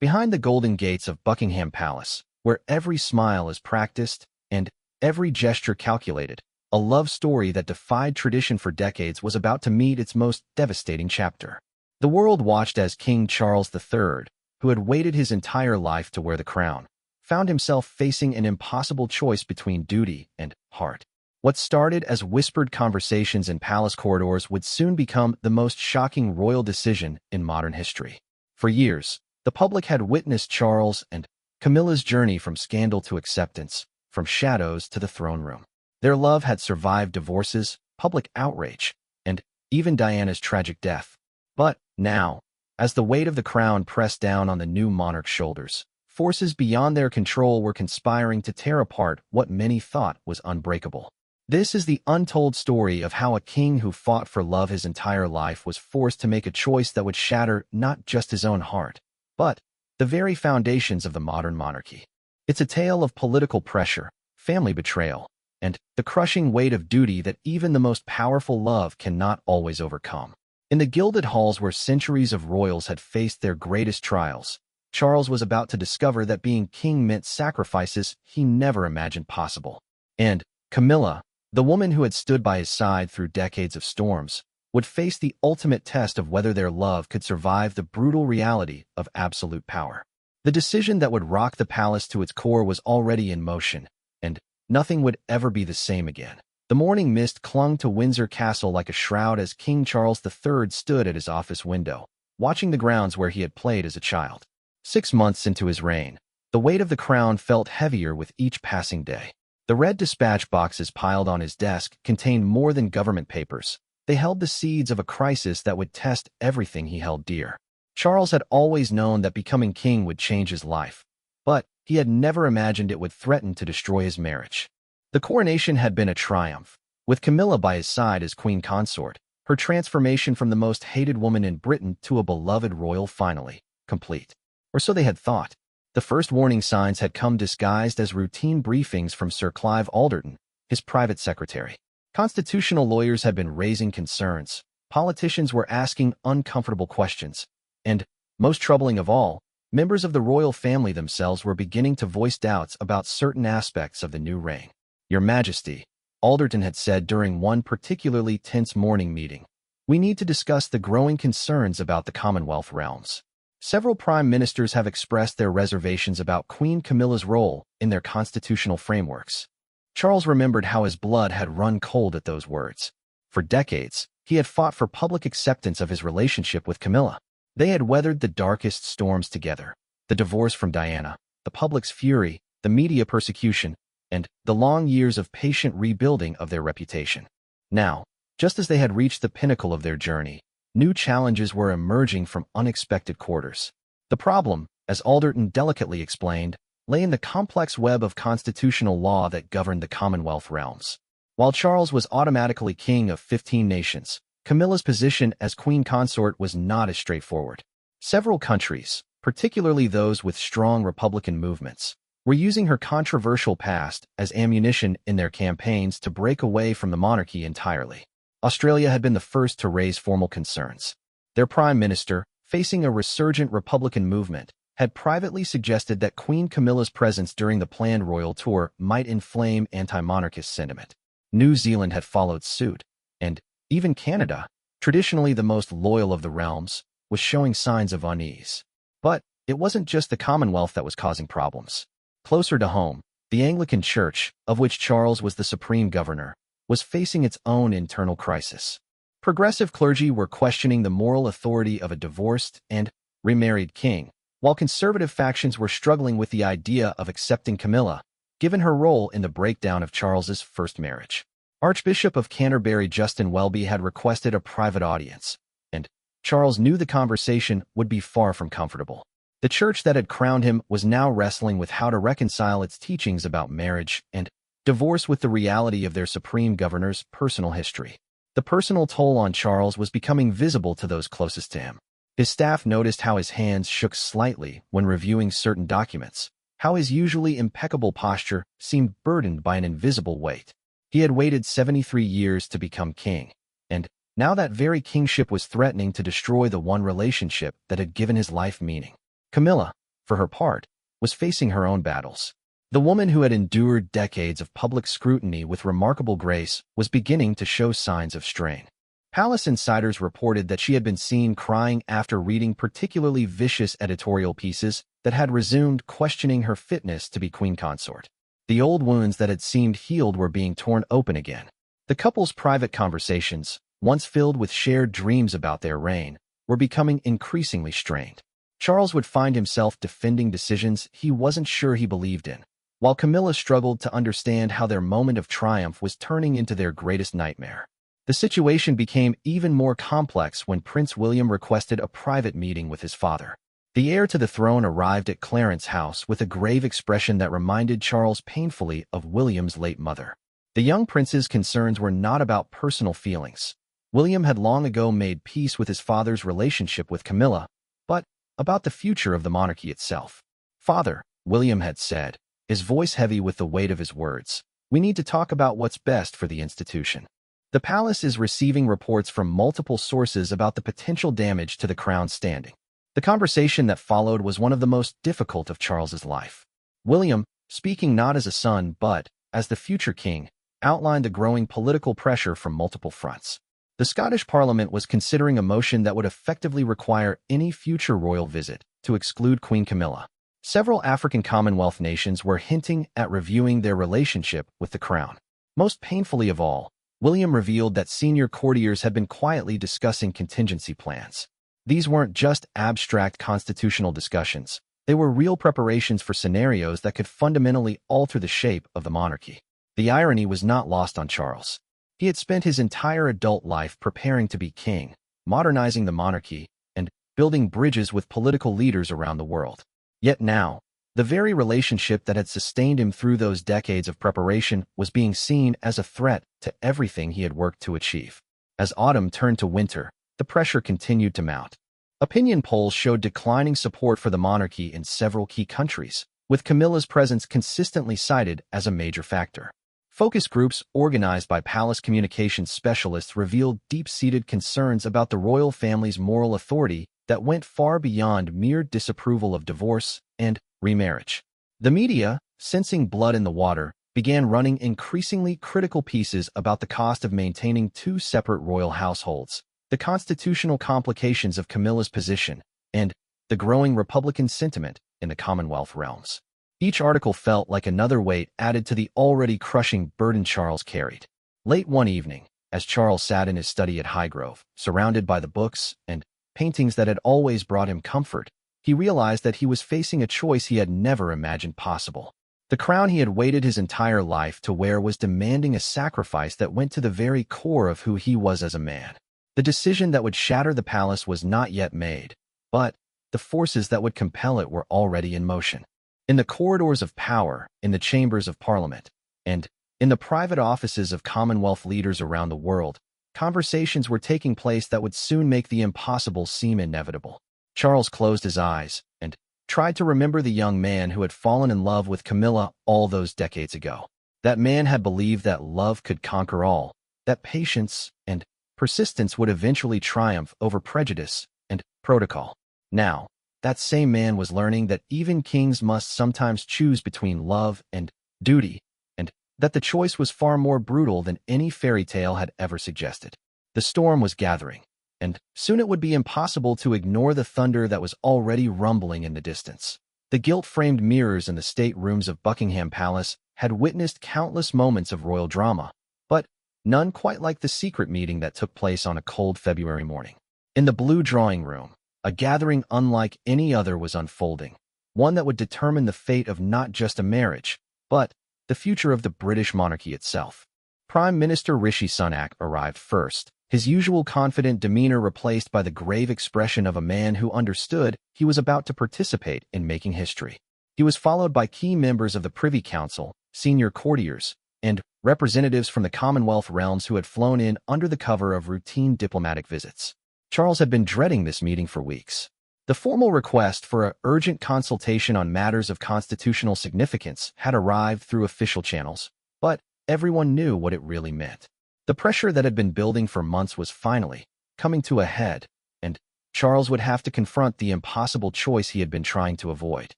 Behind the golden gates of Buckingham Palace, where every smile is practiced and every gesture calculated, a love story that defied tradition for decades was about to meet its most devastating chapter. The world watched as King Charles III, who had waited his entire life to wear the crown, found himself facing an impossible choice between duty and heart. What started as whispered conversations in palace corridors would soon become the most shocking royal decision in modern history. For years, the public had witnessed Charles and Camilla's journey from scandal to acceptance, from shadows to the throne room. Their love had survived divorces, public outrage, and even Diana's tragic death. But now, as the weight of the crown pressed down on the new monarch's shoulders, forces beyond their control were conspiring to tear apart what many thought was unbreakable. This is the untold story of how a king who fought for love his entire life was forced to make a choice that would shatter not just his own heart, but the very foundations of the modern monarchy. It's a tale of political pressure, family betrayal, and the crushing weight of duty that even the most powerful love cannot always overcome. In the gilded halls where centuries of royals had faced their greatest trials, Charles was about to discover that being king meant sacrifices he never imagined possible. And Camilla, the woman who had stood by his side through decades of storms, would face the ultimate test of whether their love could survive the brutal reality of absolute power. The decision that would rock the palace to its core was already in motion, and nothing would ever be the same again. The morning mist clung to Windsor Castle like a shroud as King Charles III stood at his office window, watching the grounds where he had played as a child. 6 months into his reign, the weight of the crown felt heavier with each passing day. The red dispatch boxes piled on his desk contained more than government papers. They held the seeds of a crisis that would test everything he held dear. Charles had always known that becoming king would change his life, but he had never imagined it would threaten to destroy his marriage. The coronation had been a triumph. With Camilla by his side as queen consort, her transformation from the most hated woman in Britain to a beloved royal finally complete. Or so they had thought. The first warning signs had come disguised as routine briefings from Sir Clive Alderton, his private secretary. Constitutional lawyers had been raising concerns, politicians were asking uncomfortable questions, and, most troubling of all, members of the royal family themselves were beginning to voice doubts about certain aspects of the new reign. "Your Majesty," Alderton had said during one particularly tense morning meeting, "we need to discuss the growing concerns about the Commonwealth realms. Several prime ministers have expressed their reservations about Queen Camilla's role in their constitutional frameworks." Charles remembered how his blood had run cold at those words. For decades, he had fought for public acceptance of his relationship with Camilla. They had weathered the darkest storms together: the divorce from Diana, the public's fury, the media persecution, and the long years of patient rebuilding of their reputation. Now, just as they had reached the pinnacle of their journey, new challenges were emerging from unexpected quarters. The problem, as Alderton delicately explained, lay in the complex web of constitutional law that governed the Commonwealth realms. While Charles was automatically king of 15 nations, Camilla's position as queen consort was not as straightforward. Several countries, particularly those with strong republican movements, were using her controversial past as ammunition in their campaigns to break away from the monarchy entirely. Australia had been the first to raise formal concerns. Their prime minister, facing a resurgent republican movement, had privately suggested that Queen Camilla's presence during the planned royal tour might inflame anti-monarchist sentiment. New Zealand had followed suit, and even Canada, traditionally the most loyal of the realms, was showing signs of unease. But it wasn't just the Commonwealth that was causing problems. Closer to home, the Anglican Church, of which Charles was the supreme governor, was facing its own internal crisis. Progressive clergy were questioning the moral authority of a divorced and remarried king, while conservative factions were struggling with the idea of accepting Camilla, given her role in the breakdown of Charles's first marriage. Archbishop of Canterbury Justin Welby had requested a private audience, and Charles knew the conversation would be far from comfortable. The church that had crowned him was now wrestling with how to reconcile its teachings about marriage and divorce with the reality of their supreme governor's personal history. The personal toll on Charles was becoming visible to those closest to him. His staff noticed how his hands shook slightly when reviewing certain documents, how his usually impeccable posture seemed burdened by an invisible weight. He had waited 73 years to become king, and now that very kingship was threatening to destroy the one relationship that had given his life meaning. Camilla, for her part, was facing her own battles. The woman who had endured decades of public scrutiny with remarkable grace was beginning to show signs of strain. Palace insiders reported that she had been seen crying after reading particularly vicious editorial pieces that had resumed questioning her fitness to be queen consort. The old wounds that had seemed healed were being torn open again. The couple's private conversations, once filled with shared dreams about their reign, were becoming increasingly strained. Charles would find himself defending decisions he wasn't sure he believed in, while Camilla struggled to understand how their moment of triumph was turning into their greatest nightmare. The situation became even more complex when Prince William requested a private meeting with his father. The heir to the throne arrived at Clarence's house with a grave expression that reminded Charles painfully of William's late mother. The young prince's concerns were not about personal feelings. William had long ago made peace with his father's relationship with Camilla, but about the future of the monarchy itself. "Father," William had said, his voice heavy with the weight of his words, "we need to talk about what's best for the institution. The palace is receiving reports from multiple sources about the potential damage to the crown's standing." The conversation that followed was one of the most difficult of Charles's life. William, speaking not as a son but as the future king, outlined the growing political pressure from multiple fronts. The Scottish Parliament was considering a motion that would effectively require any future royal visit to exclude Queen Camilla. Several African Commonwealth nations were hinting at reviewing their relationship with the crown. Most painfully of all, William revealed that senior courtiers had been quietly discussing contingency plans. These weren't just abstract constitutional discussions. They were real preparations for scenarios that could fundamentally alter the shape of the monarchy. The irony was not lost on Charles. He had spent his entire adult life preparing to be king, modernizing the monarchy, and building bridges with political leaders around the world. Yet now, the very relationship that had sustained him through those decades of preparation was being seen as a threat to everything he had worked to achieve. As autumn turned to winter, the pressure continued to mount. Opinion polls showed declining support for the monarchy in several key countries, with Camilla's presence consistently cited as a major factor. Focus groups organized by palace communications specialists revealed deep-seated concerns about the royal family's moral authority that went far beyond mere disapproval of divorce and remarriage. The media, sensing blood in the water, began running increasingly critical pieces about the cost of maintaining two separate royal households, the constitutional complications of Camilla's position, and the growing Republican sentiment in the Commonwealth realms. Each article felt like another weight added to the already crushing burden Charles carried. Late one evening, as Charles sat in his study at Highgrove, surrounded by the books and paintings that had always brought him comfort, he realized that he was facing a choice he had never imagined possible. The crown he had waited his entire life to wear was demanding a sacrifice that went to the very core of who he was as a man. The decision that would shatter the palace was not yet made, but the forces that would compel it were already in motion. In the corridors of power, in the chambers of Parliament, and in the private offices of Commonwealth leaders around the world, conversations were taking place that would soon make the impossible seem inevitable. Charles closed his eyes and tried to remember the young man who had fallen in love with Camilla all those decades ago. That man had believed that love could conquer all, that patience and persistence would eventually triumph over prejudice and protocol. Now, that same man was learning that even kings must sometimes choose between love and duty, and that the choice was far more brutal than any fairy tale had ever suggested. The storm was gathering, and soon it would be impossible to ignore the thunder that was already rumbling in the distance. The gilt-framed mirrors in the state-rooms of Buckingham Palace had witnessed countless moments of royal drama, but none quite like the secret meeting that took place on a cold February morning. In the blue drawing room, a gathering unlike any other was unfolding, one that would determine the fate of not just a marriage, but the future of the British monarchy itself. Prime Minister Rishi Sunak arrived first, his usual confident demeanor replaced by the grave expression of a man who understood he was about to participate in making history. He was followed by key members of the Privy Council, senior courtiers, and representatives from the Commonwealth realms who had flown in under the cover of routine diplomatic visits. Charles had been dreading this meeting for weeks. The formal request for an urgent consultation on matters of constitutional significance had arrived through official channels, but everyone knew what it really meant. The pressure that had been building for months was finally coming to a head, and Charles would have to confront the impossible choice he had been trying to avoid.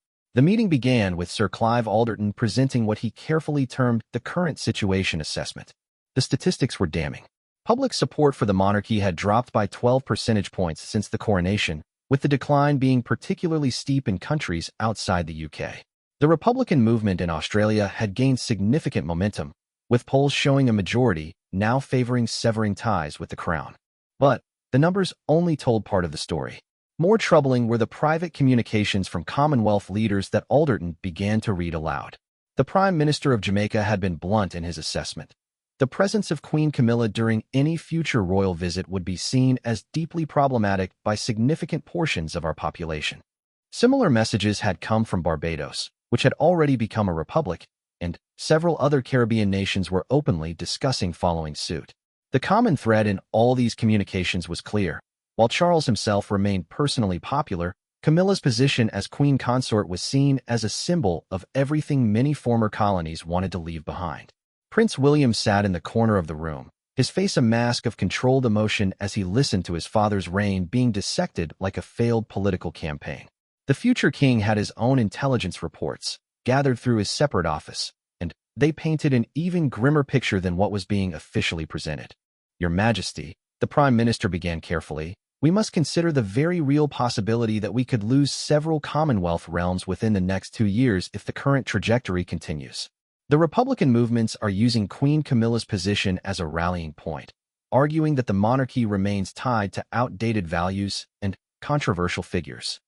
The meeting began with Sir Clive Alderton presenting what he carefully termed the current situation assessment. The statistics were damning. Public support for the monarchy had dropped by 12 percentage points since the coronation, with the decline being particularly steep in countries outside the UK. The Republican movement in Australia had gained significant momentum, with polls showing a majority now favoring severing ties with the crown. But the numbers only told part of the story. More troubling were the private communications from Commonwealth leaders that Alderton began to read aloud. The Prime Minister of Jamaica had been blunt in his assessment. The presence of Queen Camilla during any future royal visit would be seen as deeply problematic by significant portions of our population. Similar messages had come from Barbados, which had already become a republic, and several other Caribbean nations were openly discussing following suit. The common thread in all these communications was clear. While Charles himself remained personally popular, Camilla's position as queen consort was seen as a symbol of everything many former colonies wanted to leave behind. Prince William sat in the corner of the room, his face a mask of controlled emotion as he listened to his father's reign being dissected like a failed political campaign. The future king had his own intelligence reports, gathered through his separate office, and they painted an even grimmer picture than what was being officially presented. "Your Majesty," the Prime Minister began carefully, "we must consider the very real possibility that we could lose several Commonwealth realms within the next 2 years if the current trajectory continues. The Republican movements are using Queen Camilla's position as a rallying point, arguing that the monarchy remains tied to outdated values and controversial figures."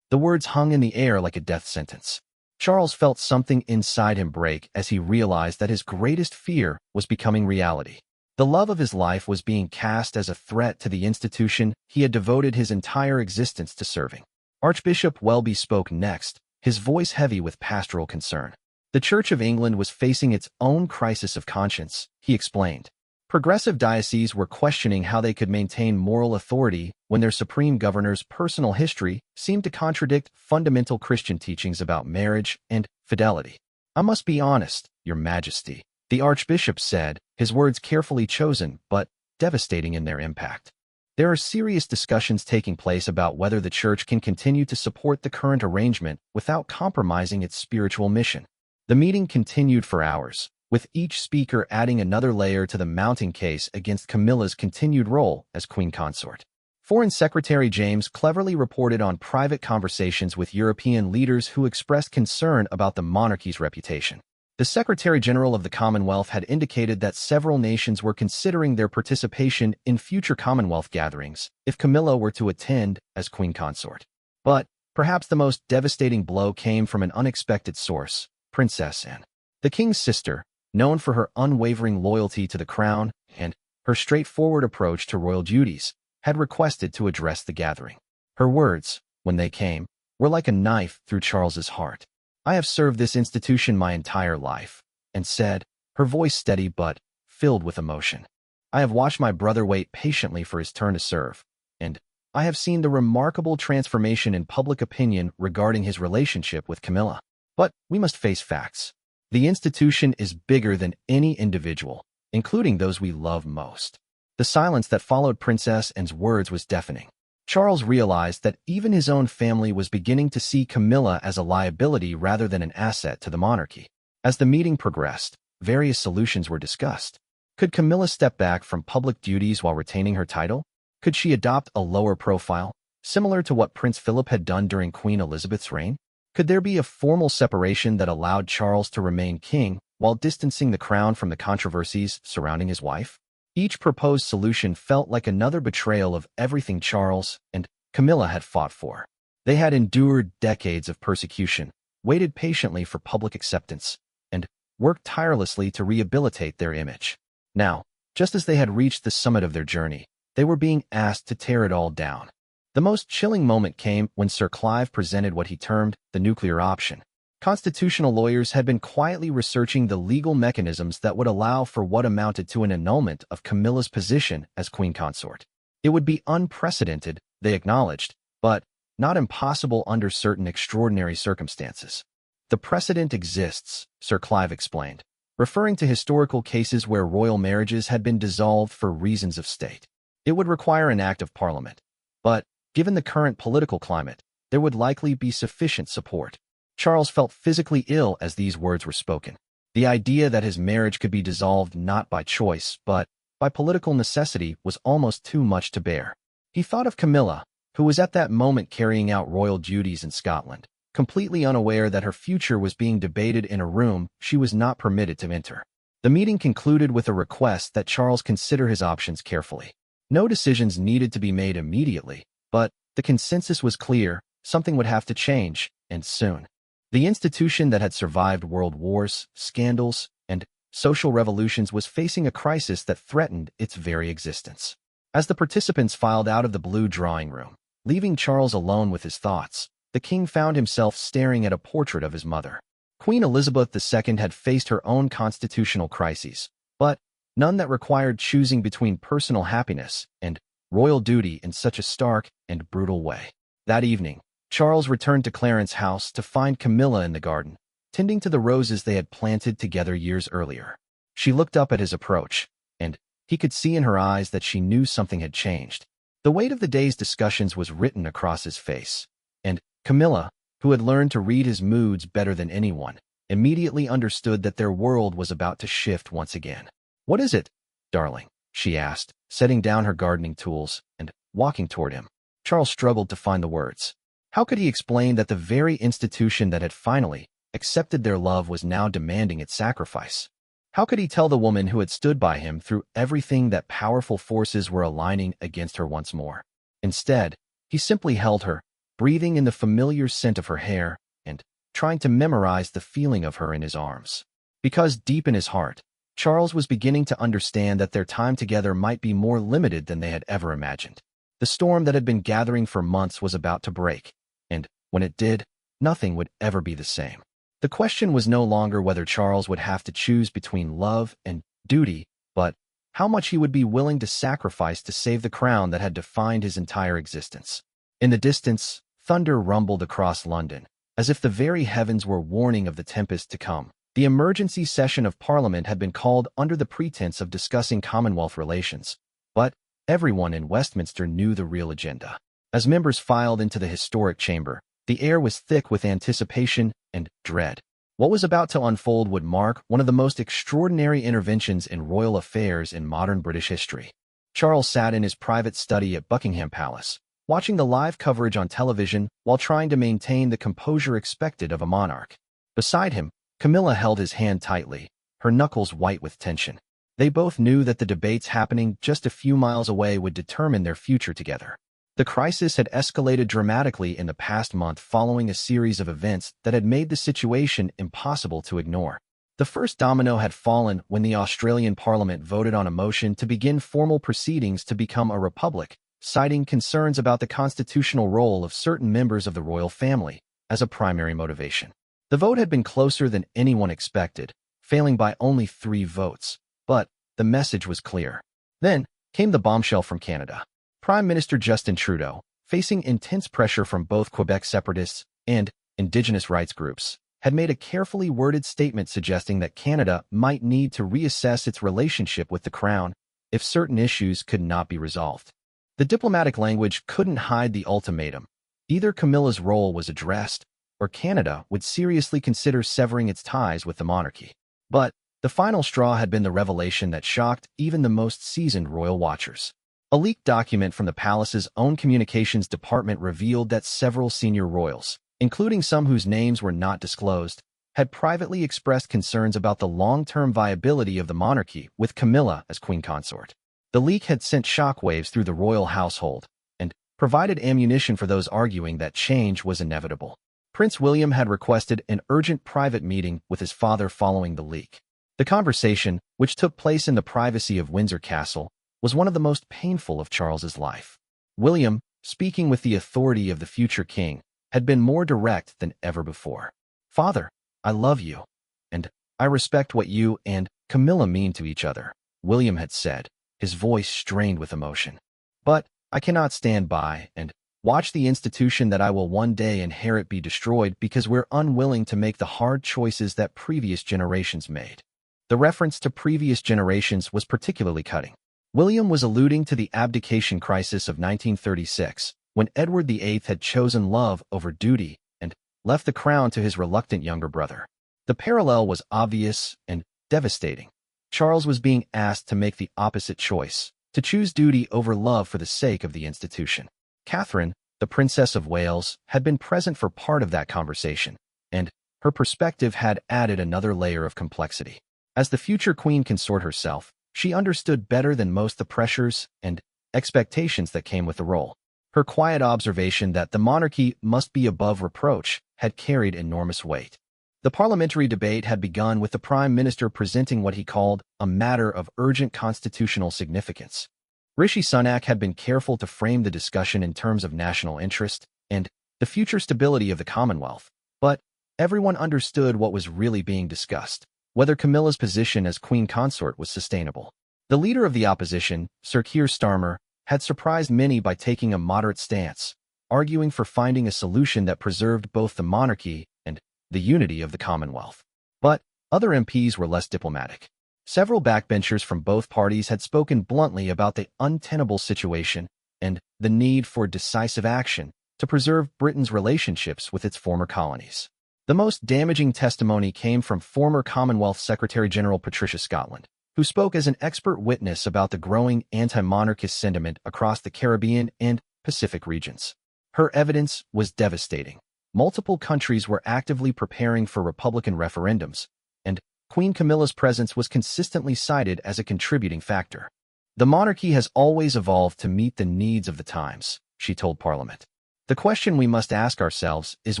The words hung in the air like a death sentence. Charles felt something inside him break as he realized that his greatest fear was becoming reality. The love of his life was being cast as a threat to the institution he had devoted his entire existence to serving. Archbishop Welby spoke next, his voice heavy with pastoral concern. The Church of England was facing its own crisis of conscience, he explained. Progressive dioceses were questioning how they could maintain moral authority when their supreme governor's personal history seemed to contradict fundamental Christian teachings about marriage and fidelity. "I must be honest, Your Majesty," the Archbishop said, his words carefully chosen but devastating in their impact. "There are serious discussions taking place about whether the Church can continue to support the current arrangement without compromising its spiritual mission." The meeting continued for hours, with each speaker adding another layer to the mounting case against Camilla's continued role as queen consort. Foreign Secretary James cleverly reported on private conversations with European leaders who expressed concern about the monarchy's reputation. The Secretary General of the Commonwealth had indicated that several nations were considering their participation in future Commonwealth gatherings if Camilla were to attend as queen consort. But perhaps the most devastating blow came from an unexpected source: Princess Anne. The king's sister, known for her unwavering loyalty to the crown and her straightforward approach to royal duties, had requested to address the gathering. Her words, when they came, were like a knife through Charles's heart. "I have served this institution my entire life," and said, her voice steady but filled with emotion. "I have watched my brother wait patiently for his turn to serve, and I have seen the remarkable transformation in public opinion regarding his relationship with Camilla. But we must face facts. The institution is bigger than any individual, including those we love most." The silence that followed Princess Anne's words was deafening. Charles realized that even his own family was beginning to see Camilla as a liability rather than an asset to the monarchy. As the meeting progressed, various solutions were discussed. Could Camilla step back from public duties while retaining her title? Could she adopt a lower profile, similar to what Prince Philip had done during Queen Elizabeth's reign? Could there be a formal separation that allowed Charles to remain king while distancing the crown from the controversies surrounding his wife? Each proposed solution felt like another betrayal of everything Charles and Camilla had fought for. They had endured decades of persecution, waited patiently for public acceptance, and worked tirelessly to rehabilitate their image. Now, just as they had reached the summit of their journey, they were being asked to tear it all down. The most chilling moment came when Sir Clive presented what he termed the nuclear option. Constitutional lawyers had been quietly researching the legal mechanisms that would allow for what amounted to an annulment of Camilla's position as queen consort. It would be unprecedented, they acknowledged, but not impossible under certain extraordinary circumstances. "The precedent exists," Sir Clive explained, referring to historical cases where royal marriages had been dissolved for reasons of state. "It would require an act of parliament, but given the current political climate, there would likely be sufficient support. Charles felt physically ill as these words were spoken. The idea that his marriage could be dissolved not by choice, but by political necessity was almost too much to bear. He thought of Camilla, who was at that moment carrying out royal duties in Scotland, completely unaware that her future was being debated in a room she was not permitted to enter. The meeting concluded with a request that Charles consider his options carefully. No decisions needed to be made immediately, but the consensus was clear: something would have to change, and soon. The institution that had survived world wars, scandals, and social revolutions was facing a crisis that threatened its very existence. As the participants filed out of the blue drawing room, leaving Charles alone with his thoughts, the king found himself staring at a portrait of his mother. Queen Elizabeth II had faced her own constitutional crises, but none that required choosing between personal happiness and royal duty in such a stark and brutal way. That evening, Charles returned to Clarence's house to find Camilla in the garden, tending to the roses they had planted together years earlier. She looked up at his approach, and he could see in her eyes that she knew something had changed. The weight of the day's discussions was written across his face, and Camilla, who had learned to read his moods better than anyone, immediately understood that their world was about to shift once again. "What is it, darling?" she asked, setting down her gardening tools and walking toward him. Charles struggled to find the words. How could he explain that the very institution that had finally accepted their love was now demanding its sacrifice? How could he tell the woman who had stood by him through everything that powerful forces were aligning against her once more? Instead, he simply held her, breathing in the familiar scent of her hair and trying to memorize the feeling of her in his arms. Because deep in his heart, Charles was beginning to understand that their time together might be more limited than they had ever imagined. The storm that had been gathering for months was about to break, and when it did, nothing would ever be the same. The question was no longer whether Charles would have to choose between love and duty, but how much he would be willing to sacrifice to save the crown that had defined his entire existence. In the distance, thunder rumbled across London, as if the very heavens were warning of the tempest to come. The emergency session of Parliament had been called under the pretense of discussing Commonwealth relations, but everyone in Westminster knew the real agenda. As members filed into the historic chamber, the air was thick with anticipation and dread. What was about to unfold would mark one of the most extraordinary interventions in royal affairs in modern British history. Charles sat in his private study at Buckingham Palace, watching the live coverage on television while trying to maintain the composure expected of a monarch. Beside him, Camilla held his hand tightly, her knuckles white with tension. They both knew that the debates happening just a few miles away would determine their future together. The crisis had escalated dramatically in the past month following a series of events that had made the situation impossible to ignore. The first domino had fallen when the Australian Parliament voted on a motion to begin formal proceedings to become a republic, citing concerns about the constitutional role of certain members of the royal family as a primary motivation. The vote had been closer than anyone expected, failing by only 3 votes, but the message was clear. Then came the bombshell from Canada. Prime Minister Justin Trudeau, facing intense pressure from both Quebec separatists and Indigenous rights groups, had made a carefully worded statement suggesting that Canada might need to reassess its relationship with the Crown if certain issues could not be resolved. The diplomatic language couldn't hide the ultimatum. Either Camilla's role was addressed, or Canada would seriously consider severing its ties with the monarchy. But the final straw had been the revelation that shocked even the most seasoned royal watchers. A leaked document from the palace's own communications department revealed that several senior royals, including some whose names were not disclosed, had privately expressed concerns about the long-term viability of the monarchy with Camilla as queen consort. The leak had sent shockwaves through the royal household and provided ammunition for those arguing that change was inevitable. Prince William had requested an urgent private meeting with his father following the leak. The conversation, which took place in the privacy of Windsor Castle, was one of the most painful of Charles's life. William, speaking with the authority of the future king, had been more direct than ever before. "Father, I love you, and I respect what you and Camilla mean to each other," William had said, his voice strained with emotion. "But I cannot stand by and watch the institution that I will one day inherit be destroyed because we're unwilling to make the hard choices that previous generations made." The reference to previous generations was particularly cutting. William was alluding to the abdication crisis of 1936, when Edward VIII had chosen love over duty and left the crown to his reluctant younger brother. The parallel was obvious and devastating. Charles was being asked to make the opposite choice, to choose duty over love for the sake of the institution. Catherine, the Princess of Wales, had been present for part of that conversation, and her perspective had added another layer of complexity. As the future queen consort herself, she understood better than most the pressures and expectations that came with the role. Her quiet observation that the monarchy must be above reproach had carried enormous weight. The parliamentary debate had begun with the Prime Minister presenting what he called a matter of urgent constitutional significance. Rishi Sunak had been careful to frame the discussion in terms of national interest and the future stability of the Commonwealth, but everyone understood what was really being discussed, whether Camilla's position as queen consort was sustainable. The leader of the opposition, Sir Keir Starmer, had surprised many by taking a moderate stance, arguing for finding a solution that preserved both the monarchy and the unity of the Commonwealth. But other MPs were less diplomatic. Several backbenchers from both parties had spoken bluntly about the untenable situation and the need for decisive action to preserve Britain's relationships with its former colonies. The most damaging testimony came from former Commonwealth Secretary-General Patricia Scotland, who spoke as an expert witness about the growing anti-monarchist sentiment across the Caribbean and Pacific regions. Her evidence was devastating. Multiple countries were actively preparing for Republican referendums, and Queen Camilla's presence was consistently cited as a contributing factor. The monarchy has always evolved to meet the needs of the times, she told Parliament. The question we must ask ourselves is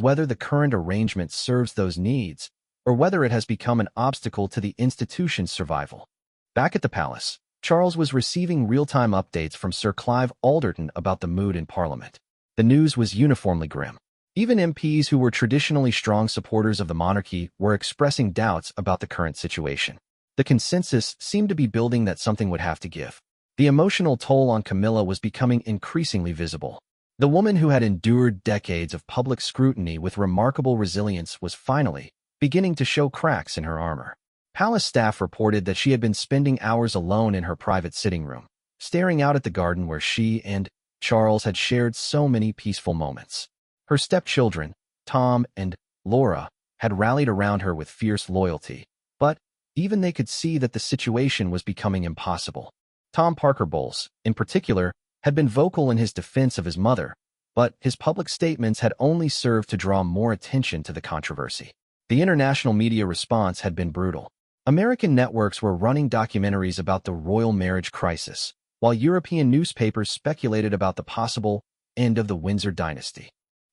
whether the current arrangement serves those needs, or whether it has become an obstacle to the institution's survival. Back at the palace, Charles was receiving real-time updates from Sir Clive Alderton about the mood in Parliament. The news was uniformly grim. Even MPs who were traditionally strong supporters of the monarchy were expressing doubts about the current situation. The consensus seemed to be building that something would have to give. The emotional toll on Camilla was becoming increasingly visible. The woman who had endured decades of public scrutiny with remarkable resilience was finally beginning to show cracks in her armor. Palace staff reported that she had been spending hours alone in her private sitting room, staring out at the garden where she and Charles had shared so many peaceful moments. Her stepchildren, Tom and Laura, had rallied around her with fierce loyalty, but even they could see that the situation was becoming impossible. Tom Parker Bowles, in particular, had been vocal in his defense of his mother, but his public statements had only served to draw more attention to the controversy. The international media response had been brutal. American networks were running documentaries about the royal marriage crisis, while European newspapers speculated about the possible end of the Windsor dynasty.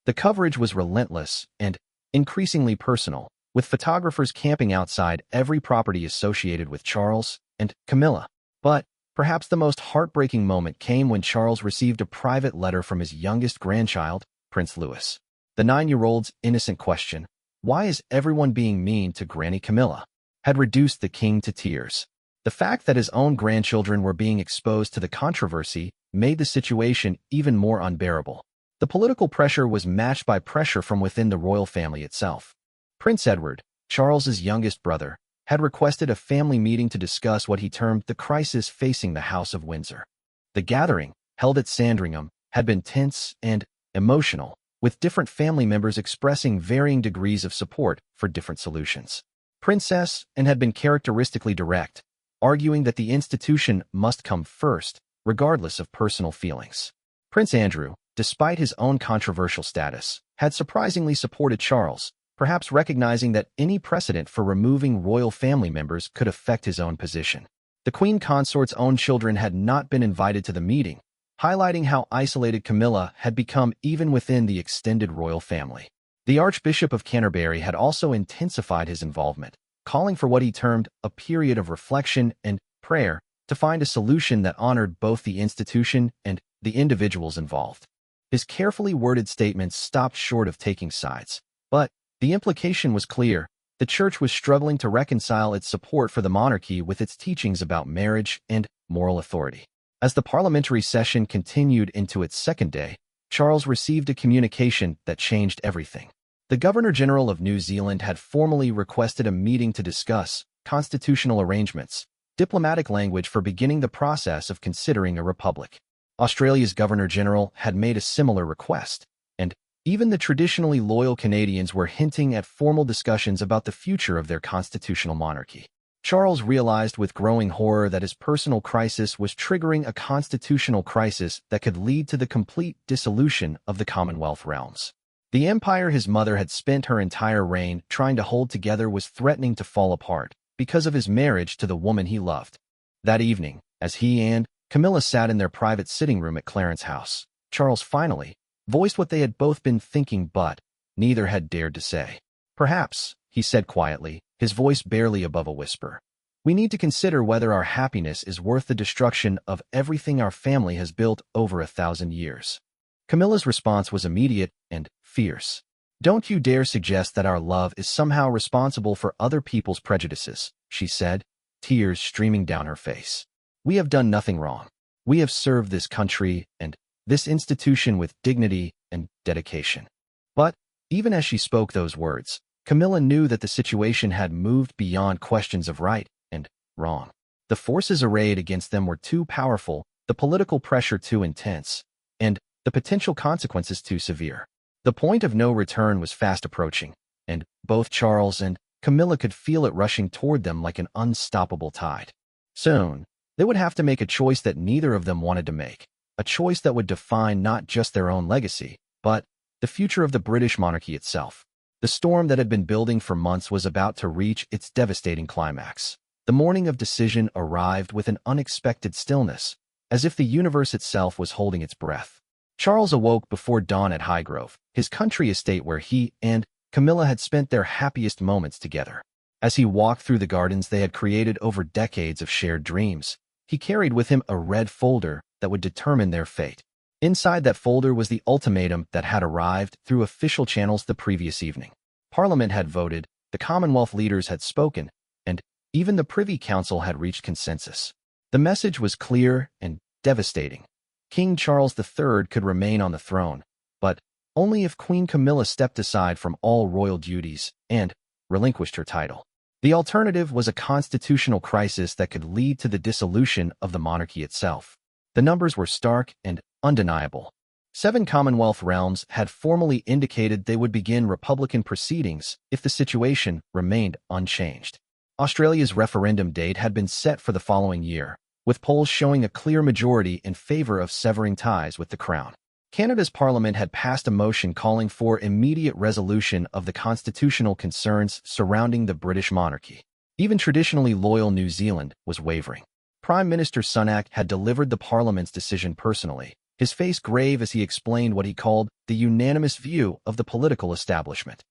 The coverage was relentless and increasingly personal, with photographers camping outside every property associated with Charles and Camilla. But perhaps the most heartbreaking moment came when Charles received a private letter from his youngest grandchild, Prince Louis. The 9-year-old's innocent question, "Why is everyone being mean to Granny Camilla?" had reduced the king to tears. The fact that his own grandchildren were being exposed to the controversy made the situation even more unbearable. The political pressure was matched by pressure from within the royal family itself. Prince Edward, Charles's youngest brother, had requested a family meeting to discuss what he termed the crisis facing the House of Windsor. The gathering, held at Sandringham, had been tense and emotional, with different family members expressing varying degrees of support for different solutions. Princess Anne had been characteristically direct, arguing that the institution must come first, regardless of personal feelings. Prince Andrew, despite his own controversial status, had surprisingly supported Charles, perhaps recognizing that any precedent for removing royal family members could affect his own position. The queen consort's own children had not been invited to the meeting, highlighting how isolated Camilla had become even within the extended royal family. The Archbishop of Canterbury had also intensified his involvement, calling for what he termed a period of reflection and prayer to find a solution that honored both the institution and the individuals involved. His carefully worded statements stopped short of taking sides, but the implication was clear. The Church was struggling to reconcile its support for the monarchy with its teachings about marriage and moral authority. As the parliamentary session continued into its second day, Charles received a communication that changed everything. The Governor-General of New Zealand had formally requested a meeting to discuss constitutional arrangements, diplomatic language for beginning the process of considering a republic. Australia's Governor-General had made a similar request, and even the traditionally loyal Canadians were hinting at formal discussions about the future of their constitutional monarchy. Charles realized with growing horror that his personal crisis was triggering a constitutional crisis that could lead to the complete dissolution of the Commonwealth realms. The empire his mother had spent her entire reign trying to hold together was threatening to fall apart because of his marriage to the woman he loved. That evening, as he and Camilla sat in their private sitting room at Clarence's house, Charles finally voiced what they had both been thinking but neither had dared to say. "Perhaps," he said quietly, his voice barely above a whisper, "we need to consider whether our happiness is worth the destruction of everything our family has built over 1,000 years." Camilla's response was immediate and fierce. "Don't you dare suggest that our love is somehow responsible for other people's prejudices," she said, tears streaming down her face. "We have done nothing wrong. We have served this country and this institution with dignity and dedication." But even as she spoke those words, Camilla knew that the situation had moved beyond questions of right and wrong. The forces arrayed against them were too powerful, the political pressure too intense, and the potential consequences too severe. The point of no return was fast approaching, and both Charles and Camilla could feel it rushing toward them like an unstoppable tide. Soon, they would have to make a choice that neither of them wanted to make, a choice that would define not just their own legacy, but the future of the British monarchy itself. The storm that had been building for months was about to reach its devastating climax. The morning of decision arrived with an unexpected stillness, as if the universe itself was holding its breath. Charles awoke before dawn at Highgrove, his country estate where he and Camilla had spent their happiest moments together. As he walked through the gardens they had created over decades of shared dreams, he carried with him a red folder that would determine their fate. Inside that folder was the ultimatum that had arrived through official channels the previous evening. Parliament had voted, the Commonwealth leaders had spoken, and even the Privy Council had reached consensus. The message was clear and devastating. King Charles III could remain on the throne, but only if Queen Camilla stepped aside from all royal duties and relinquished her title. The alternative was a constitutional crisis that could lead to the dissolution of the monarchy itself. The numbers were stark and undeniable. 7 Commonwealth realms had formally indicated they would begin republican proceedings if the situation remained unchanged. Australia's referendum date had been set for the following year, with polls showing a clear majority in favor of severing ties with the Crown. Canada's Parliament had passed a motion calling for immediate resolution of the constitutional concerns surrounding the British monarchy. Even traditionally loyal New Zealand was wavering. Prime Minister Sunak had delivered the Parliament's decision personally, his face grave as he explained what he called the unanimous view of the political establishment.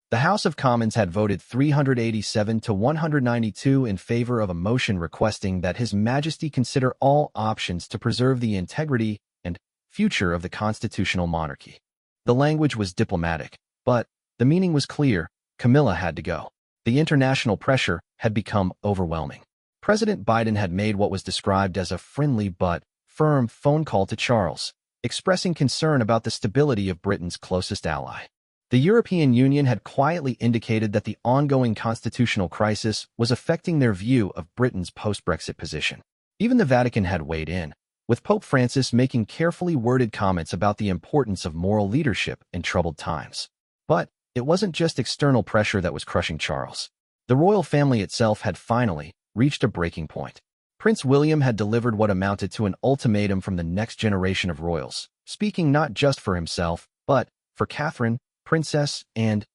The House of Commons had voted 387 to 192 in favor of a motion requesting that His Majesty consider all options to preserve the integrity and future of the constitutional monarchy. The language was diplomatic, but the meaning was clear: Camilla had to go. The international pressure had become overwhelming. President Biden had made what was described as a friendly but firm phone call to Charles, expressing concern about the stability of Britain's closest ally. The European Union had quietly indicated that the ongoing constitutional crisis was affecting their view of Britain's post-Brexit position. Even the Vatican had weighed in, with Pope Francis making carefully worded comments about the importance of moral leadership in troubled times. But it wasn't just external pressure that was crushing Charles. The royal family itself had finally reached a breaking point. Prince William had delivered what amounted to an ultimatum from the next generation of royals, speaking not just for himself, but for Catherine, Princess, and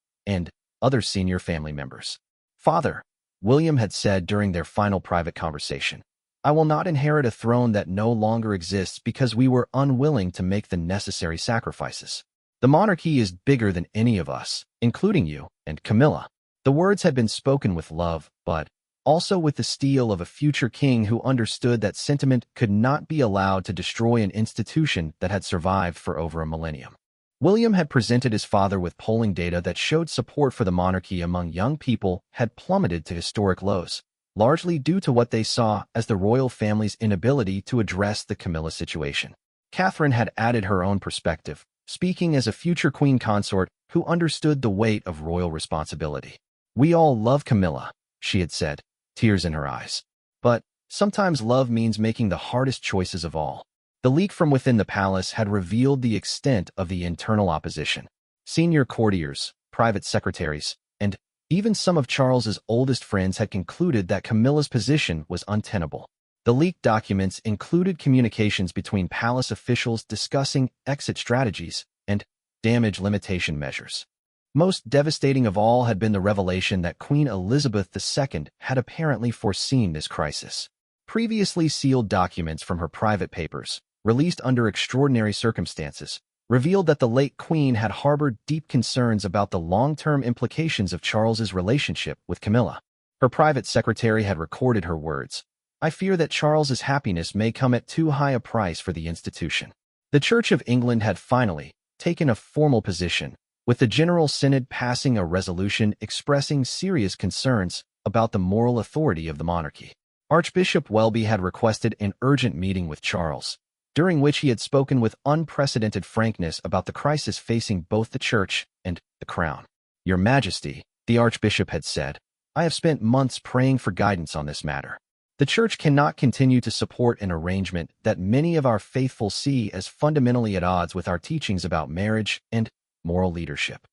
other senior family members. "Father," William had said during their final private conversation, "I will not inherit a throne that no longer exists because we were unwilling to make the necessary sacrifices. The monarchy is bigger than any of us, including you and Camilla." The words had been spoken with love, but also with the steel of a future king who understood that sentiment could not be allowed to destroy an institution that had survived for over a millennium. William had presented his father with polling data that showed support for the monarchy among young people had plummeted to historic lows, largely due to what they saw as the royal family's inability to address the Camilla situation. Catherine had added her own perspective, speaking as a future queen consort who understood the weight of royal responsibility. "We all love Camilla," she had said, tears in her eyes. "But sometimes love means making the hardest choices of all." The leak from within the palace had revealed the extent of the internal opposition. Senior courtiers, private secretaries, and even some of Charles's oldest friends had concluded that Camilla's position was untenable. The leaked documents included communications between palace officials discussing exit strategies and damage limitation measures. Most devastating of all had been the revelation that Queen Elizabeth II had apparently foreseen this crisis. Previously sealed documents from her private papers, released under extraordinary circumstances, revealed that the late Queen had harbored deep concerns about the long-term implications of Charles's relationship with Camilla. Her private secretary had recorded her words, "I fear that Charles's happiness may come at too high a price for the institution." The Church of England had finally taken a formal position, with the General Synod passing a resolution expressing serious concerns about the moral authority of the monarchy. Archbishop Welby had requested an urgent meeting with Charles, during which he had spoken with unprecedented frankness about the crisis facing both the Church and the Crown. "Your Majesty," the Archbishop had said, "I have spent months praying for guidance on this matter. The Church cannot continue to support an arrangement that many of our faithful see as fundamentally at odds with our teachings about marriage and moral leadership."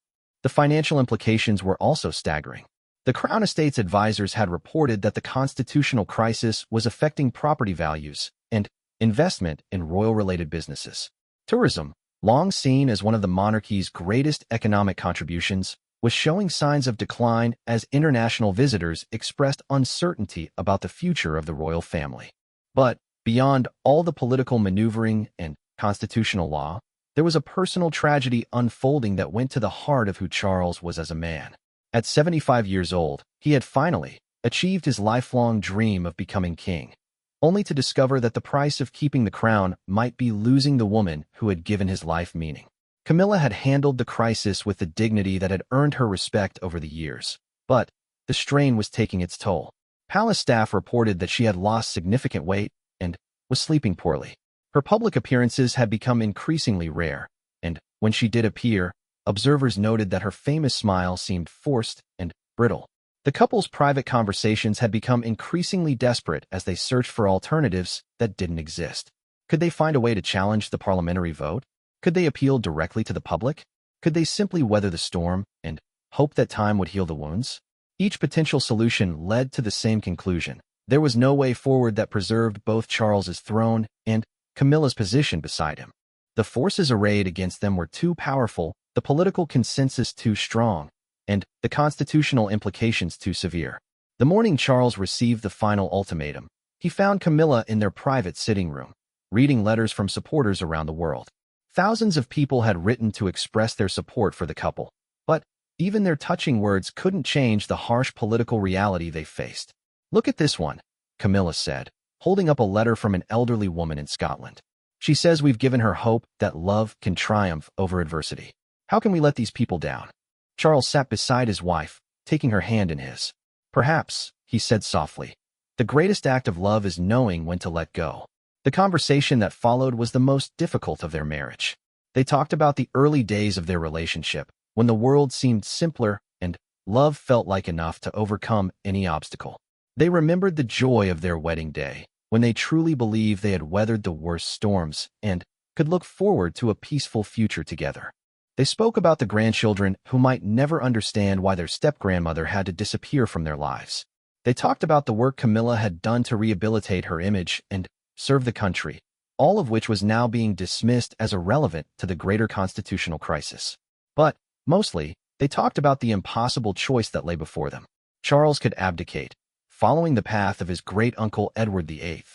The financial implications were also staggering. The Crown Estate's advisors had reported that the constitutional crisis was affecting property values and investment in royal-related businesses. Tourism, long seen as one of the monarchy's greatest economic contributions, was showing signs of decline as international visitors expressed uncertainty about the future of the royal family. But beyond all the political maneuvering and constitutional law, there was a personal tragedy unfolding that went to the heart of who Charles was as a man. At 75 years old, he had finally achieved his lifelong dream of becoming king, only to discover that the price of keeping the crown might be losing the woman who had given his life meaning. Camilla had handled the crisis with the dignity that had earned her respect over the years, but the strain was taking its toll. Palace staff reported that she had lost significant weight and was sleeping poorly. Her public appearances had become increasingly rare, and when she did appear, observers noted that her famous smile seemed forced and brittle. The couple's private conversations had become increasingly desperate as they searched for alternatives that didn't exist. Could they find a way to challenge the parliamentary vote? Could they appeal directly to the public? Could they simply weather the storm and hope that time would heal the wounds? Each potential solution led to the same conclusion. There was no way forward that preserved both Charles's throne and Camilla's position beside him. The forces arrayed against them were too powerful, the political consensus too strong, and the constitutional implications too severe. The morning Charles received the final ultimatum, he found Camilla in their private sitting room, reading letters from supporters around the world. Thousands of people had written to express their support for the couple, but even their touching words couldn't change the harsh political reality they faced. "Look at this one," Camilla said, holding up a letter from an elderly woman in Scotland. "She says we've given her hope that love can triumph over adversity. How can we let these people down?" Charles sat beside his wife, taking her hand in his. "Perhaps," he said softly, "the greatest act of love is knowing when to let go." The conversation that followed was the most difficult of their marriage. They talked about the early days of their relationship, when the world seemed simpler and love felt like enough to overcome any obstacle. They remembered the joy of their wedding day, when they truly believed they had weathered the worst storms and could look forward to a peaceful future together. They spoke about the grandchildren who might never understand why their step-grandmother had to disappear from their lives. They talked about the work Camilla had done to rehabilitate her image and serve the country, all of which was now being dismissed as irrelevant to the greater constitutional crisis. But, mostly, they talked about the impossible choice that lay before them. Charles could abdicate, following the path of his great-uncle Edward VIII,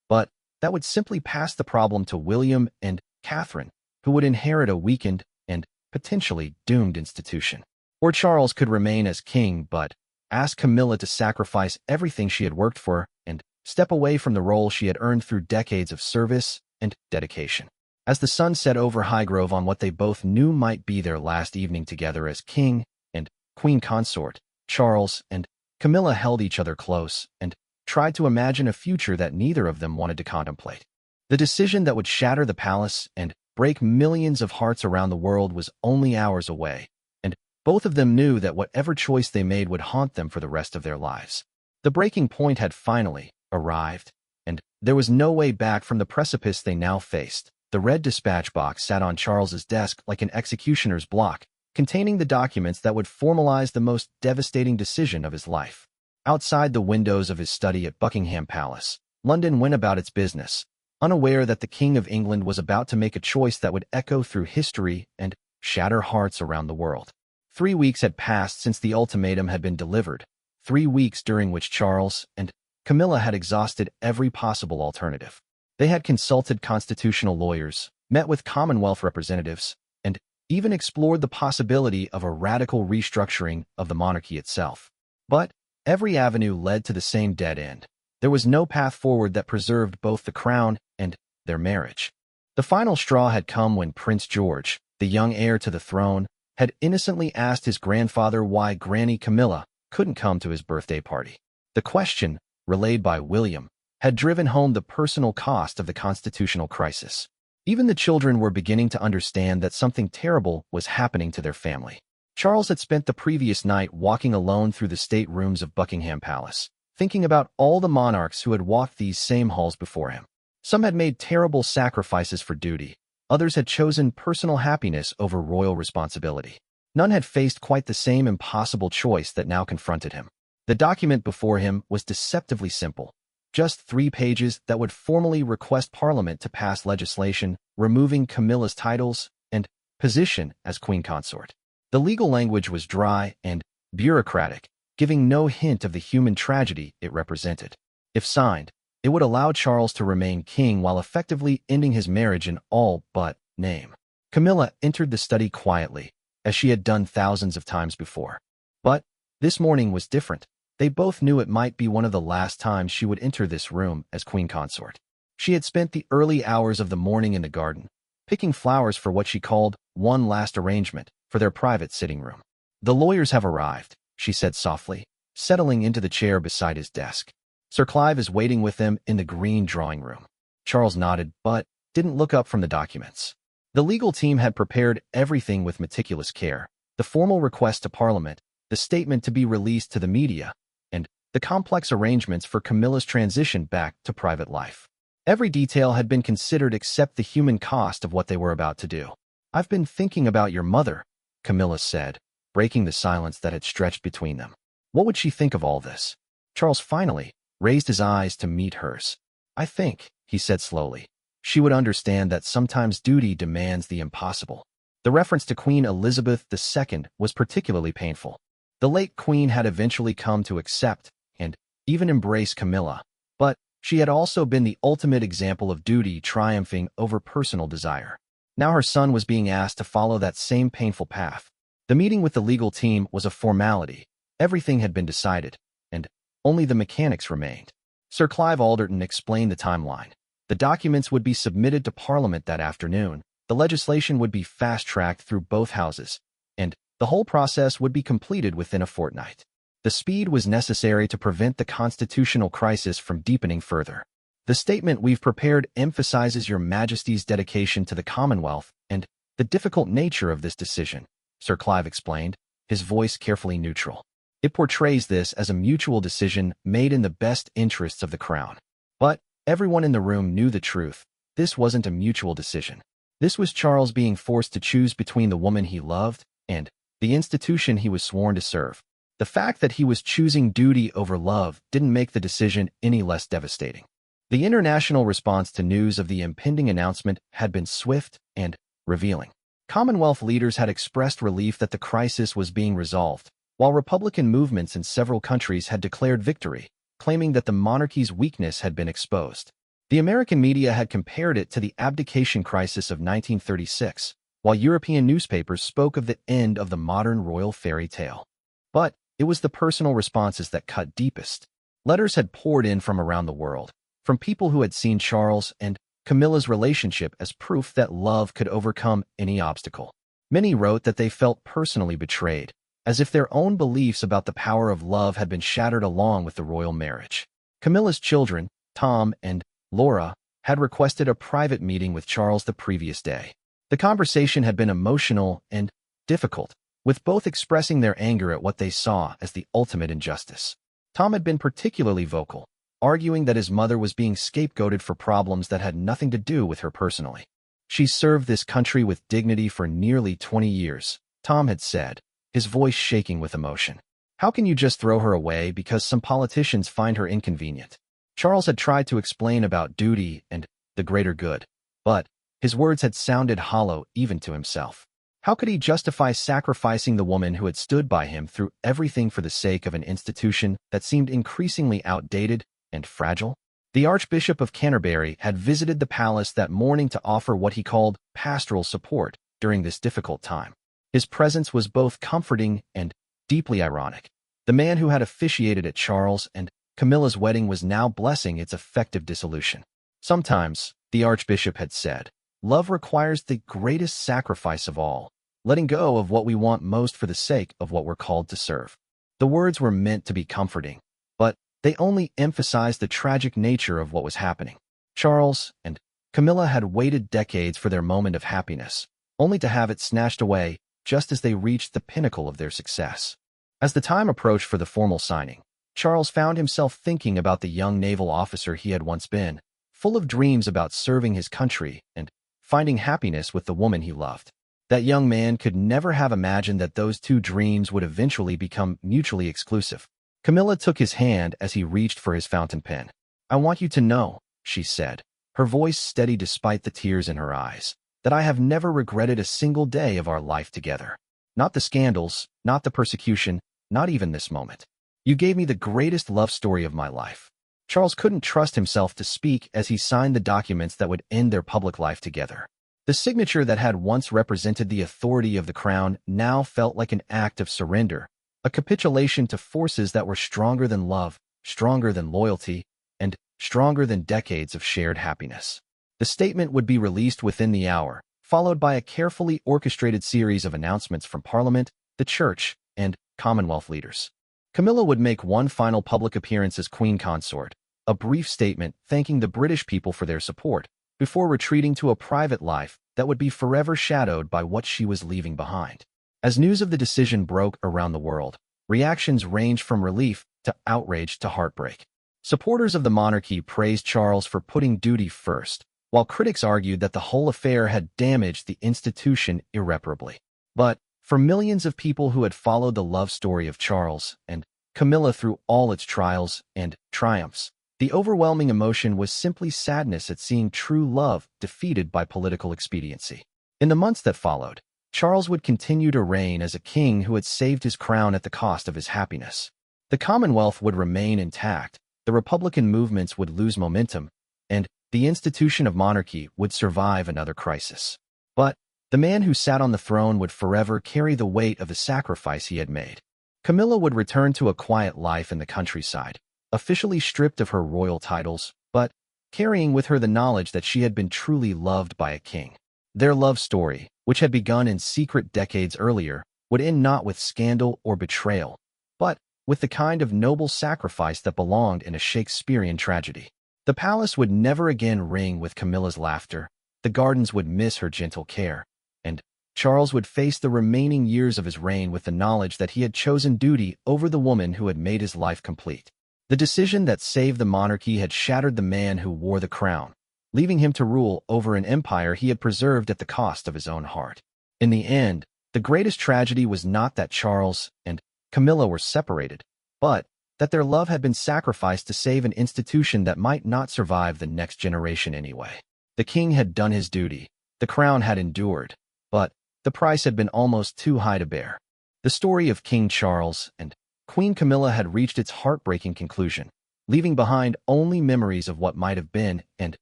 but that would simply pass the problem to William and Catherine, who would inherit a weakened and potentially doomed institution. Or Charles could remain as king but ask Camilla to sacrifice everything she had worked for and step away from the role she had earned through decades of service and dedication. As the sun set over Highgrove on what they both knew might be their last evening together as king and queen consort, Charles and Camilla held each other close and tried to imagine a future that neither of them wanted to contemplate. The decision that would shatter the palace and break millions of hearts around the world was only hours away, and both of them knew that whatever choice they made would haunt them for the rest of their lives. The breaking point had finally arrived, and there was no way back from the precipice they now faced. The red dispatch box sat on Charles's desk like an executioner's block, containing the documents that would formalize the most devastating decision of his life. Outside the windows of his study at Buckingham Palace, London went about its business, unaware that the King of England was about to make a choice that would echo through history and shatter hearts around the world. 3 weeks had passed since the ultimatum had been delivered, 3 weeks during which Charles and Camilla had exhausted every possible alternative. They had consulted constitutional lawyers, met with Commonwealth representatives, and even explored the possibility of a radical restructuring of the monarchy itself. But every avenue led to the same dead end. There was no path forward that preserved both the crown and their marriage. The final straw had come when Prince George, the young heir to the throne, had innocently asked his grandfather why Granny Camilla couldn't come to his birthday party. The question, relayed by William, had driven home the personal cost of the constitutional crisis. Even the children were beginning to understand that something terrible was happening to their family. Charles had spent the previous night walking alone through the state rooms of Buckingham Palace, thinking about all the monarchs who had walked these same halls before him. Some had made terrible sacrifices for duty. Others had chosen personal happiness over royal responsibility. None had faced quite the same impossible choice that now confronted him. The document before him was deceptively simple. Just 3 pages that would formally request Parliament to pass legislation removing Camilla's titles and position as queen consort. The legal language was dry and bureaucratic, giving no hint of the human tragedy it represented. If signed, it would allow Charles to remain king while effectively ending his marriage in all but name. Camilla entered the study quietly, as she had done thousands of times before. But this morning was different. They both knew it might be one of the last times she would enter this room as queen consort. She had spent the early hours of the morning in the garden, picking flowers for what she called one last arrangement for their private sitting room. "The lawyers have arrived," she said softly, settling into the chair beside his desk. "Sir Clive is waiting with them in the green drawing room." Charles nodded, but didn't look up from the documents. The legal team had prepared everything with meticulous care: the formal request to Parliament, the statement to be released to the media, and the complex arrangements for Camilla's transition back to private life. Every detail had been considered except the human cost of what they were about to do. "I've been thinking about your mother," Camilla said, breaking the silence that had stretched between them. "What would she think of all this?" Charles finally raised his eyes to meet hers. "I think," he said slowly, "she would understand that sometimes duty demands the impossible." The reference to Queen Elizabeth II was particularly painful. The late queen had eventually come to accept and even embrace Camilla, but she had also been the ultimate example of duty triumphing over personal desire. Now her son was being asked to follow that same painful path. The meeting with the legal team was a formality. Everything had been decided, and only the mechanics remained. Sir Clive Alderton explained the timeline. The documents would be submitted to Parliament that afternoon, the legislation would be fast-tracked through both houses, and the whole process would be completed within a fortnight. The speed was necessary to prevent the constitutional crisis from deepening further. "The statement we've prepared emphasizes Your Majesty's dedication to the Commonwealth and the difficult nature of this decision," Sir Clive explained, his voice carefully neutral. "It portrays this as a mutual decision made in the best interests of the Crown." But everyone in the room knew the truth. This wasn't a mutual decision. This was Charles being forced to choose between the woman he loved and the institution he was sworn to serve. The fact that he was choosing duty over love didn't make the decision any less devastating. The international response to news of the impending announcement had been swift and revealing. Commonwealth leaders had expressed relief that the crisis was being resolved, while Republican movements in several countries had declared victory, claiming that the monarchy's weakness had been exposed. The American media had compared it to the abdication crisis of 1936, while European newspapers spoke of the end of the modern royal fairy tale. But it was the personal responses that cut deepest. Letters had poured in from around the world, from people who had seen Charles and Camilla's relationship as proof that love could overcome any obstacle. Many wrote that they felt personally betrayed, as if their own beliefs about the power of love had been shattered along with the royal marriage. Camilla's children, Tom and Laura, had requested a private meeting with Charles the previous day. The conversation had been emotional and difficult, with both expressing their anger at what they saw as the ultimate injustice. Tom had been particularly vocal, arguing that his mother was being scapegoated for problems that had nothing to do with her personally. "She served this country with dignity for nearly 20 years, Tom had said, his voice shaking with emotion. "How can you just throw her away because some politicians find her inconvenient?" Charles had tried to explain about duty and the greater good, but his words had sounded hollow even to himself. How could he justify sacrificing the woman who had stood by him through everything for the sake of an institution that seemed increasingly outdated and fragile? The Archbishop of Canterbury had visited the palace that morning to offer what he called pastoral support during this difficult time. His presence was both comforting and deeply ironic. The man who had officiated at Charles and Camilla's wedding was now blessing its effective dissolution. "Sometimes," the Archbishop had said, "love requires the greatest sacrifice of all, letting go of what we want most for the sake of what we're called to serve." The words were meant to be comforting, but they only emphasized the tragic nature of what was happening. Charles and Camilla had waited decades for their moment of happiness, only to have it snatched away just as they reached the pinnacle of their success. As the time approached for the formal signing, Charles found himself thinking about the young naval officer he had once been, full of dreams about serving his country and finding happiness with the woman he loved. That young man could never have imagined that those two dreams would eventually become mutually exclusive. Camilla took his hand as he reached for his fountain pen. "I want you to know," she said, her voice steady despite the tears in her eyes, "that I have never regretted a single day of our life together. Not the scandals, not the persecution, not even this moment. You gave me the greatest love story of my life." Charles couldn't trust himself to speak as he signed the documents that would end their public life together. The signature that had once represented the authority of the crown now felt like an act of surrender, a capitulation to forces that were stronger than love, stronger than loyalty, and stronger than decades of shared happiness. The statement would be released within the hour, followed by a carefully orchestrated series of announcements from Parliament, the Church, and Commonwealth leaders. Camilla would make one final public appearance as Queen Consort, a brief statement thanking the British people for their support, before retreating to a private life that would be forever shadowed by what she was leaving behind. As news of the decision broke around the world, reactions ranged from relief to outrage to heartbreak. Supporters of the monarchy praised Charles for putting duty first, while critics argued that the whole affair had damaged the institution irreparably. But for millions of people who had followed the love story of Charles and Camilla through all its trials and triumphs, the overwhelming emotion was simply sadness at seeing true love defeated by political expediency. In the months that followed, Charles would continue to reign as a king who had saved his crown at the cost of his happiness. The Commonwealth would remain intact, the Republican movements would lose momentum, and the institution of monarchy would survive another crisis. But the man who sat on the throne would forever carry the weight of the sacrifice he had made. Camilla would return to a quiet life in the countryside, officially stripped of her royal titles, but carrying with her the knowledge that she had been truly loved by a king. Their love story, which had begun in secret decades earlier, would end not with scandal or betrayal, but with the kind of noble sacrifice that belonged in a Shakespearean tragedy. The palace would never again ring with Camilla's laughter, the gardens would miss her gentle care, and Charles would face the remaining years of his reign with the knowledge that he had chosen duty over the woman who had made his life complete. The decision that saved the monarchy had shattered the man who wore the crown, leaving him to rule over an empire he had preserved at the cost of his own heart. In the end, the greatest tragedy was not that Charles and Camilla were separated, but that their love had been sacrificed to save an institution that might not survive the next generation anyway. The king had done his duty, the crown had endured, but the price had been almost too high to bear. The story of King Charles and Queen Camilla had reached its heartbreaking conclusion, leaving behind only memories of what might have been and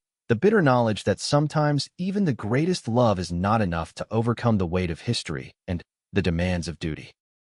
the bitter knowledge that sometimes even the greatest love is not enough to overcome the weight of history and the demands of duty.